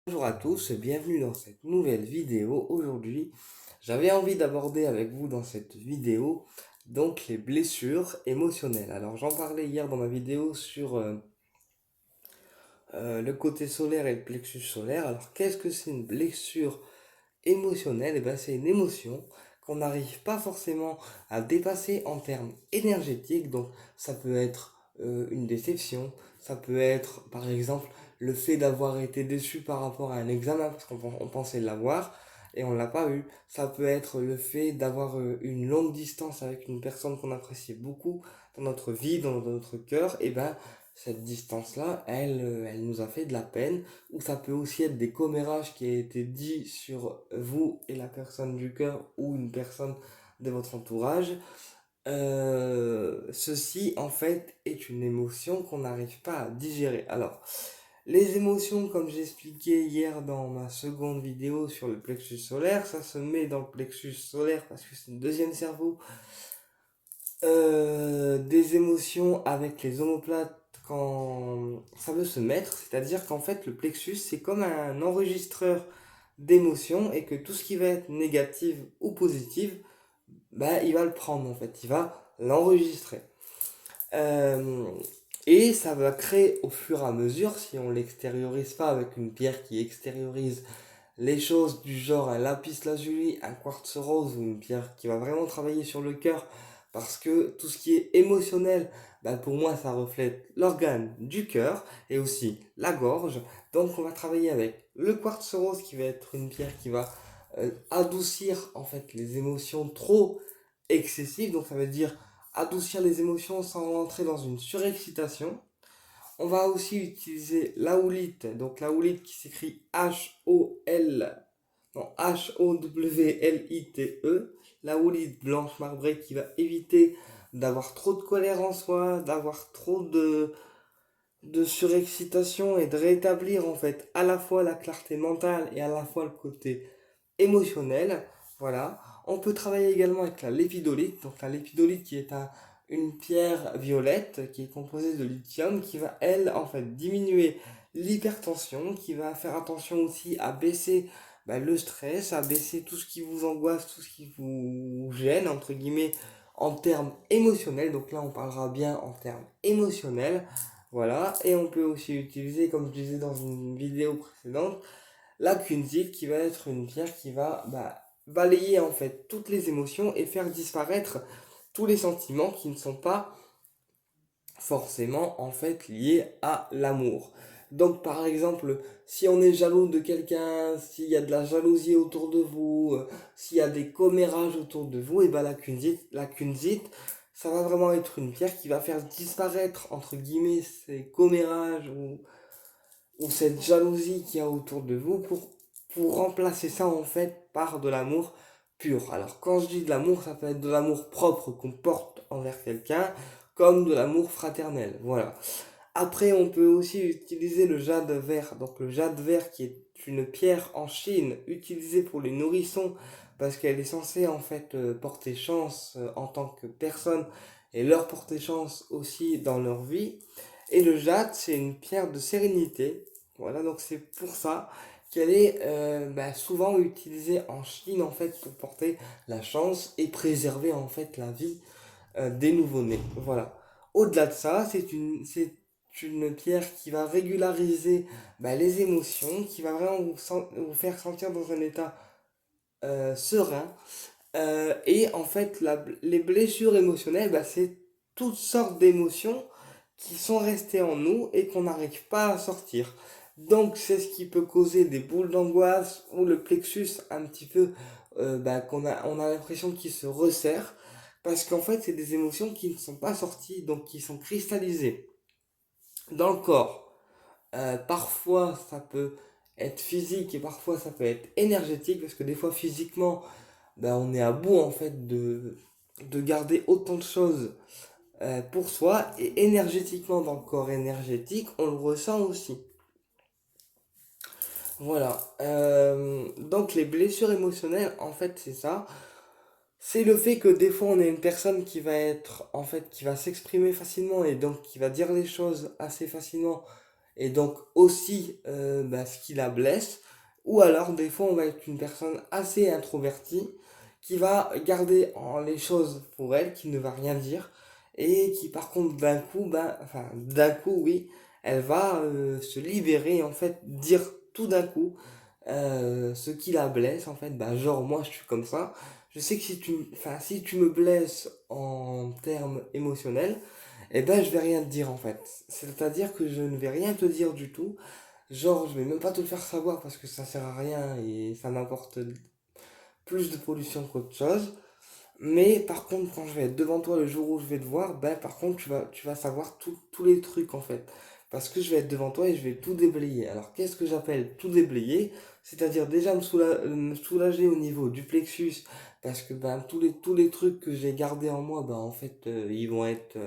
Bonjour à tous et bienvenue dans cette nouvelle vidéo. Aujourd'hui, j'avais envie d'aborder avec vous dans cette vidéo donc les blessures émotionnelles. Alors j'en parlais hier dans ma vidéo sur le côté solaire et le plexus solaire. Alors qu'est-ce que c'est une blessure émotionnelle? Et bien c'est une émotion qu'on n'arrive pas forcément à dépasser en termes énergétiques. Donc ça peut être une déception, ça peut être par exemple le fait d'avoir été déçu par rapport à un examen parce qu'on pensait l'avoir et on l'a pas eu. Ça peut être le fait d'avoir une longue distance avec une personne qu'on appréciait beaucoup dans notre vie, dans notre cœur. Et ben cette distance-là, elle nous a fait de la peine. Ou ça peut aussi être des commérages qui ont été dits sur vous et la personne du cœur ou une personne de votre entourage. Ceci, en fait, est une émotion qu'on n'arrive pas à digérer. Alors, les émotions, comme j'expliquais hier dans ma seconde vidéo sur le plexus solaire, ça se met dans le plexus solaire parce que c'est le deuxième cerveau. Des émotions avec les omoplates quand ça veut se mettre, c'est-à-dire qu'en fait le plexus c'est comme un enregistreur d'émotions et que tout ce qui va être négatif ou positif, bah, il va le prendre en fait, il va l'enregistrer. Euh, et ça va créer au fur et à mesure, si on l'extériorise pas avec une pierre qui extériorise les choses du genre un lapis lazuli, un quartz rose ou une pierre qui va vraiment travailler sur le cœur, parce que tout ce qui est émotionnel, bah pour moi ça reflète l'organe du cœur et aussi la gorge. Donc on va travailler avec le quartz rose qui va être une pierre qui va adoucir en fait les émotions trop excessives. Donc ça veut dire adoucir les émotions sans entrer dans une surexcitation. On va aussi utiliser l'aoulite, donc l'aoulite qui s'écrit H-O-L, non, H-O-W-L-I-T-E, l'aoulite blanche marbrée qui va éviter d'avoir trop de colère en soi, d'avoir trop de surexcitation et de rétablir en fait à la fois la clarté mentale et à la fois le côté émotionnel. Voilà. On peut travailler également avec la lépidolite. Donc la lépidolite qui est une pierre violette qui est composée de lithium qui va elle en fait diminuer l'hypertension, qui va faire attention aussi à baisser le stress, à baisser tout ce qui vous angoisse, tout ce qui vous gêne entre guillemets en termes émotionnels. Donc là on parlera bien en termes émotionnels. Voilà. Et on peut aussi utiliser, comme je disais dans une vidéo précédente, la kunzite qui va être une pierre qui va balayer en fait toutes les émotions et faire disparaître tous les sentiments qui ne sont pas forcément en fait liés à l'amour. Donc par exemple, si on est jaloux de quelqu'un, s'il y a de la jalousie autour de vous, s'il y a des commérages autour de vous, et ben la kunzite, ça va vraiment être une pierre qui va faire disparaître entre guillemets ces commérages ou cette jalousie qu'il y a autour de vous pour remplacer ça en fait par de l'amour pur. Alors quand je dis de l'amour, ça peut être de l'amour propre qu'on porte envers quelqu'un, comme de l'amour fraternel. Voilà. Après, on peut aussi utiliser le jade vert. Donc le jade vert qui est une pierre en Chine utilisée pour les nourrissons parce qu'elle est censée en fait porter chance en tant que personne et leur porter chance aussi dans leur vie. Et le jade, c'est une pierre de sérénité. Voilà, donc c'est pour ça qu'elle est souvent utilisée en Chine en fait pour porter la chance et préserver en fait la vie des nouveau-nés. Voilà. Au-delà de ça, c'est une pierre qui va régulariser les émotions, qui va vraiment vous faire sentir dans un état serein. Et en fait, les blessures émotionnelles, c'est toutes sortes d'émotions qui sont restées en nous et qu'on n'arrive pas à sortir. Donc c'est ce qui peut causer des boules d'angoisse ou le plexus un petit peu on a l'impression qu'il se resserre parce qu'en fait c'est des émotions qui ne sont pas sorties donc qui sont cristallisées dans le corps. Parfois ça peut être physique et parfois ça peut être énergétique parce que des fois physiquement on est à bout en fait de garder autant de choses pour soi et énergétiquement dans le corps énergétique on le ressent aussi. Voilà. Donc les blessures émotionnelles, en fait, c'est ça. C'est le fait que des fois on est une personne qui va être, en fait, qui va s'exprimer facilement et donc qui va dire les choses assez facilement et donc aussi ce qui la blesse. Ou alors des fois on va être une personne assez introvertie qui va garder les choses pour elle, qui ne va rien dire, et qui par contre d'un coup oui, elle va se libérer en fait, dire tout d'un coup ce qui la blesse en fait. Genre moi je suis comme ça, je sais que si tu me blesses en termes émotionnels, je vais rien te dire en fait. C'est-à-dire que je ne vais rien te dire du tout. Genre, je vais même pas te le faire savoir parce que ça sert à rien et ça m'apporte plus de pollution qu'autre chose. Mais par contre, quand je vais être devant toi le jour où je vais te voir, par contre, tu vas savoir tous les trucs en fait. Parce que je vais être devant toi et je vais tout déblayer. Alors, qu'est-ce que j'appelle tout déblayer? C'est-à-dire déjà me soulager au niveau du plexus. Parce que tous les trucs que j'ai gardés en moi, en fait, ils vont être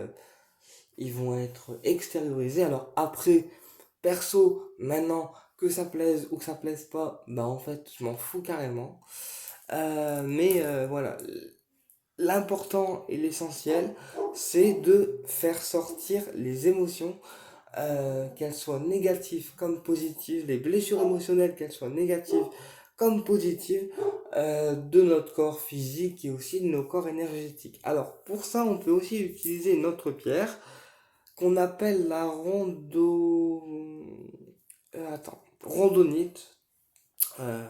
extériorisés. Alors après, perso, maintenant, que ça plaise ou que ça plaise pas, en fait, je m'en fous carrément. Voilà, l'important et l'essentiel, c'est de faire sortir les émotions, qu'elles soient négatives comme positives, les blessures émotionnelles, qu'elles soient négatives comme positives, de notre corps physique et aussi de nos corps énergétiques. Alors, pour ça, on peut aussi utiliser une autre pierre qu'on appelle la rondonite.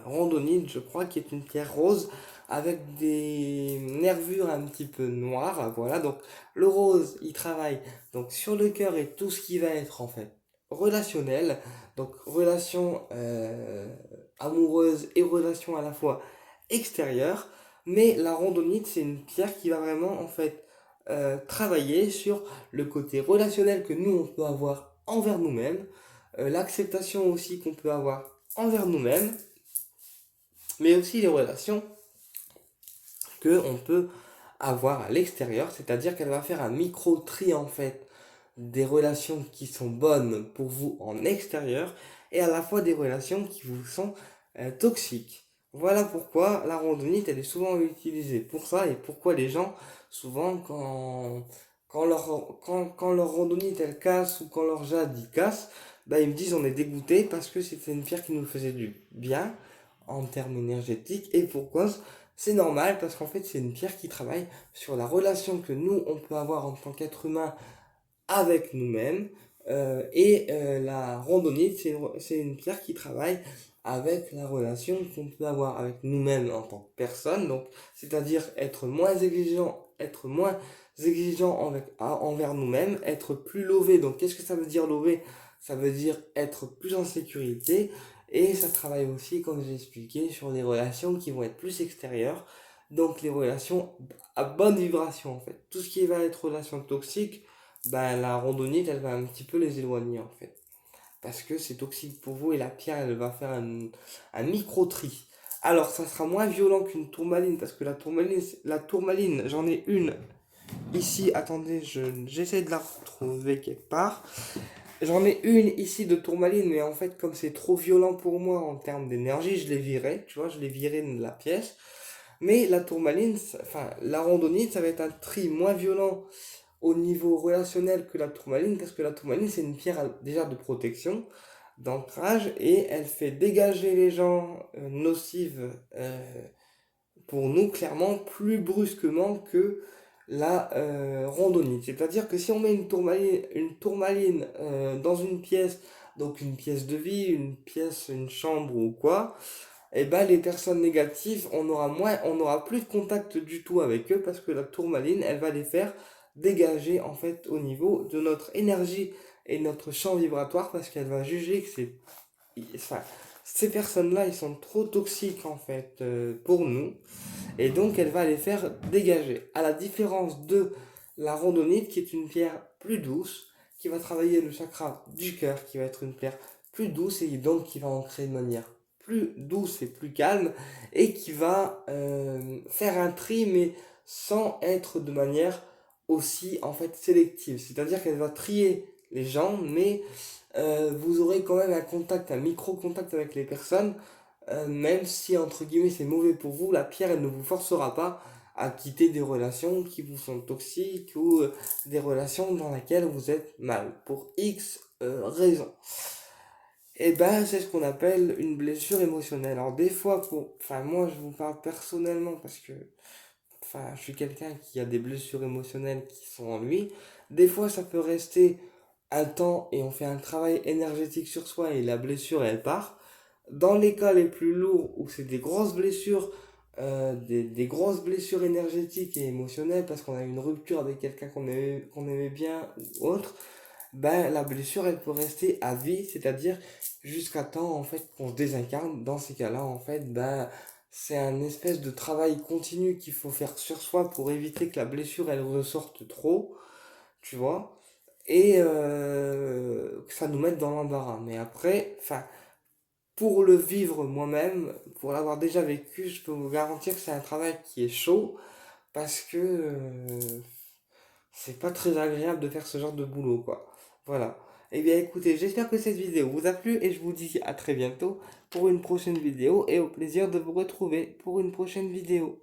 Rondonite, je crois, qui est une pierre rose avec des nervures un petit peu noires. Voilà, donc le rose, il travaille donc sur le cœur et tout ce qui va être en fait relationnel, donc relation amoureuse et relation à la fois extérieure. Mais la rondonite, c'est une pierre qui va vraiment en fait travailler sur le côté relationnel que nous on peut avoir envers nous-mêmes, l'acceptation aussi qu'on peut avoir envers nous-mêmes, mais aussi les relations que on peut avoir à l'extérieur, c'est-à-dire qu'elle va faire un micro-tri en fait des relations qui sont bonnes pour vous en extérieur et à la fois des relations qui vous sont toxiques. Voilà pourquoi la randonnite elle est souvent utilisée pour ça et pourquoi les gens souvent quand leur randonnite elle casse ou quand leur jade il casse, ils me disent on est dégoûté parce que c'était une pierre qui nous faisait du bien en termes énergétiques et pourquoi c'est normal parce qu'en fait c'est une pierre qui travaille sur la relation que nous on peut avoir en tant qu'être humain avec nous-mêmes, la randonnite c'est une pierre qui travaille avec la relation qu'on peut avoir avec nous-mêmes en tant que personne, donc c'est-à-dire être moins exigeant envers nous-mêmes, être plus lové. Donc qu'est-ce que ça veut dire lever? Ça veut dire être plus en sécurité et ça travaille aussi, comme j'ai expliqué, sur des relations qui vont être plus extérieures, donc les relations à bonne vibration en fait. Tout ce qui va être relation toxique, la randonnée, elle va un petit peu les éloigner en fait. Parce que c'est toxique pour vous et la pierre, elle va faire un micro-tri. Alors, ça sera moins violent qu'une tourmaline, parce que la tourmaline, j'en ai une ici. Attendez, j'essaie de la retrouver quelque part. J'en ai une ici de tourmaline, mais en fait, comme c'est trop violent pour moi en termes d'énergie, je l'ai viré, tu vois, je l'ai viré de la pièce. Mais la tourmaline, la randonnée, ça va être un tri moins violent au niveau relationnel que la tourmaline, parce que la tourmaline, c'est une pierre déjà de protection, d'ancrage, et elle fait dégager les gens nocives pour nous, clairement, plus brusquement que la randonnée. C'est-à-dire que si on met une tourmaline dans une pièce, donc une pièce de vie, une chambre ou quoi, les personnes négatives, on aura plus de contact du tout avec eux parce que la tourmaline, elle va les faire dégager en fait au niveau de notre énergie et notre champ vibratoire parce qu'elle va juger que enfin, ces personnes-là, ils sont trop toxiques en fait pour nous et donc elle va les faire dégager. À la différence de la randonnée qui est une pierre plus douce, qui va travailler le chakra du cœur, qui va être une pierre plus douce et donc qui va ancrer de manière plus douce et plus calme et qui va faire un tri mais sans être de manière aussi en fait sélective. C'est-à-dire qu'elle va trier les gens mais vous aurez quand même un contact, un micro-contact avec les personnes, même si entre guillemets c'est mauvais pour vous, la pierre elle ne vous forcera pas à quitter des relations qui vous sont toxiques ou des relations dans lesquelles vous êtes mal pour X raison. Et ben, c'est ce qu'on appelle une blessure émotionnelle. Alors des fois, enfin moi je vous parle personnellement parce que, enfin, je suis quelqu'un qui a des blessures émotionnelles qui sont en lui. Des fois, ça peut rester un temps et on fait un travail énergétique sur soi et la blessure elle part. Dans les cas les plus lourds où c'est des grosses blessures, des grosses blessures énergétiques et émotionnelles parce qu'on a eu une rupture avec quelqu'un qu'on aimait bien ou autre, ben la blessure elle peut rester à vie, c'est-à-dire jusqu'à temps en fait qu'on se désincarne. Dans ces cas-là en fait, ben c'est un espèce de travail continu qu'il faut faire sur soi pour éviter que la blessure elle ressorte trop, tu vois, et que ça nous mette dans l'embarras. Mais après, enfin, pour le vivre moi-même, pour l'avoir déjà vécu, je peux vous garantir que c'est un travail qui est chaud parce que c'est pas très agréable de faire ce genre de boulot, quoi. Voilà. Eh bien, écoutez, j'espère que cette vidéo vous a plu et je vous dis à très bientôt pour une prochaine vidéo et au plaisir de vous retrouver pour une prochaine vidéo.